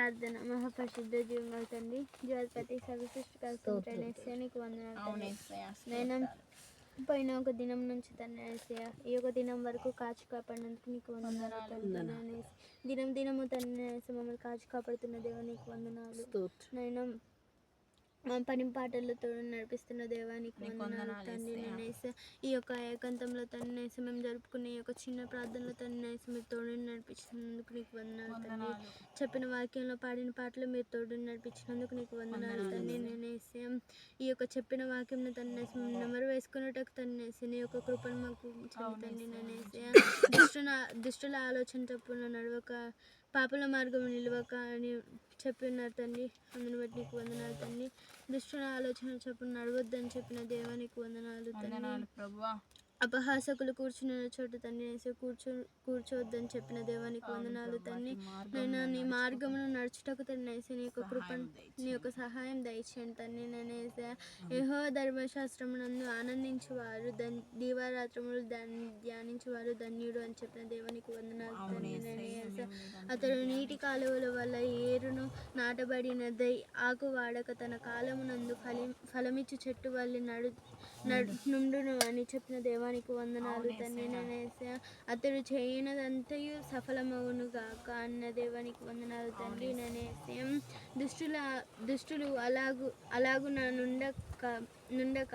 ప్రార్థన. మహాపరిశుద్ధ జీవంగా తండ్రి, జీవాధిపతి సర్వసృష్టికర్త నీకు వందనాలు. నేను పోయిన ఒక దినం నుంచి తండ్రి ఏసయ్య, ఈ ఒక దినం వరకు కాచి కాపాడినందుకు నీకు వందనాలు తండ్రి. దినం దినము తండ్రి మమ్మల్ని కాచి కాపాడుతున్న దేవా నీకు వందనాలు. నేను మా పని పాటలతో నడిపిస్తున్న దేవానికి వందనాలు తండ్రి. నేను ఈ యొక్క ఏకాంతంలో తండ్రి మేము జరుపుకునే ఈ యొక్క చిన్న ప్రార్థనలో తండ్రి మీరు తోడు నడిపించినందుకు నీకు వందనాలు తండ్రి. చెప్పిన వాక్యంలో పాడిన పాటలు మీరు తోడు నడిపించినందుకు నీకు వందనాలు తండ్రి. నేను ఈ యొక్క చెప్పిన వాక్యంను తండ్రి నెమరు వేసుకున్నట్టు తండ్రి నీ యొక్క కృపను మాకు తండ్రి. నేను దుష్టుల ఆలోచన తప్పున నడవక పాపల మార్గం నిలవక అని చెప్పి ఉన్నారు తండ్రి. అందుని బట్టి నీకు వందనాలు తండ్రి. దుష్టుల ఆలోచన చొప్పున నడవద్దని చెప్పిన దేవానికి వందనాలు తండ్రి. అపహాసకులు కూర్చున్న చోట తండ్రి కూర్చోవద్దని చెప్పిన దేవానికి వందనాలు తండ్రి. నేను నీ మార్గమును నడుచుటకు తండ్రి నీ యొక్క కృపను నీ యొక్క సహాయం దయచేయండి తండ్రి. నేను యెహోవా ధర్మశాస్త్రమునందు ఆనందించువారు దీవారాత్రములు ధ్యానించువారు ధన్యుడు అని చెప్పిన దేవానికి వందనాలు తండ్రి. నేను అతడు నీటి కాలువల వల్ల ఏరును నాటబడినదై ఆకు వాడక తన కాలమునందు ఫలమిచ్చు చెట్టు వల్లి నుండును అని చెప్పిన దేవానికి వందనాలు తండ్రి. నేను అతడు చేయనదంతయు సఫలమవును గాక అన్న దేవానికి వందనాలు తండ్రి. నేను దుష్టులు అలాగు నా నుండక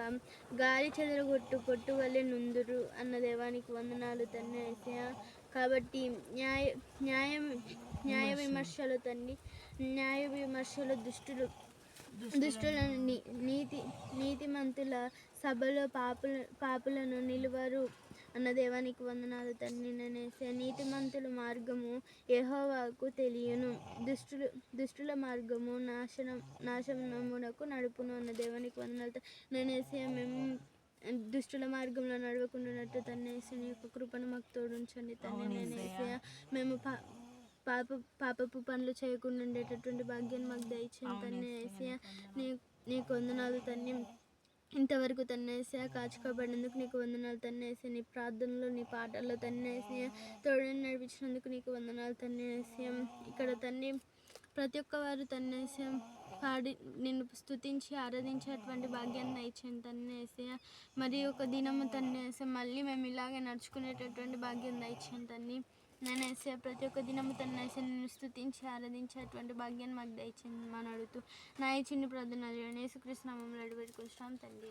గాలి చెదరగొట్టు పొట్టు వల్లే నుందురు అన్న దేవానికి వందనాలు తండ్రి. కాబట్టి న్యాయ విమర్శలు తండ్రి, న్యాయ విమర్శలు దుష్టులను నీతిమంతుల సభలో పాపులను నిలువరు అన్న దేవానికి వందనాలు తండ్రి. నేనేసే నీతిమంతుల మార్గము యెహోవాకు తెలియను, దుష్టుల మార్గము నాశనమునకు నడుపును అన్న దేవానికి వందనాలు. నేనేసే మేము దుష్టుల మార్గంలో నడవకుండానట్టు తండ్రి నీ యొక్క కృపను మాకు తోడుంచండి తండ్రి. నేనేసే మేము పాపపు పనులు చేయకుండా ఉండేటటువంటి భాగ్యాన్ని మాకు దయచేయండి తండ్రి. ఏసయ్య నీకు వందనాలు తండ్రి. ఇంతవరకు తన్నేసే కాచుకోబడినందుకు నీకు వందనాలు తన్నేసే. నీ ప్రార్థనలో నీ పాటల్లో తన్నేసే తోడని నడిపించినందుకు నీకు వందనాలు తన్నేసే. ఇక్కడ తండ్రి ప్రతి ఒక్క వారు తన్నేసే పాడి నిన్ను స్తుతించి ఆరాధించేటువంటి భాగ్యాన్ని దయచేయండి తన్నేసే. మరి ఒక దినము తన్నేసే మళ్ళీ మేము ఇలాగే నడుచుకునేటటువంటి భాగ్యం దయచేయండి తండ్రి. నేను ప్రతి ఒక్క దినము తన్నేసే నిన్ను స్తుతించి ఆరాధించేటువంటి భాగ్యాన్ని మాకు దయచేయండి అని అడుగుతూ నా ఈ చిన్న ప్రార్థన యేసుక్రీస్తు నామములో అడిగి పెట్టుకుంటున్నాం తండ్రి.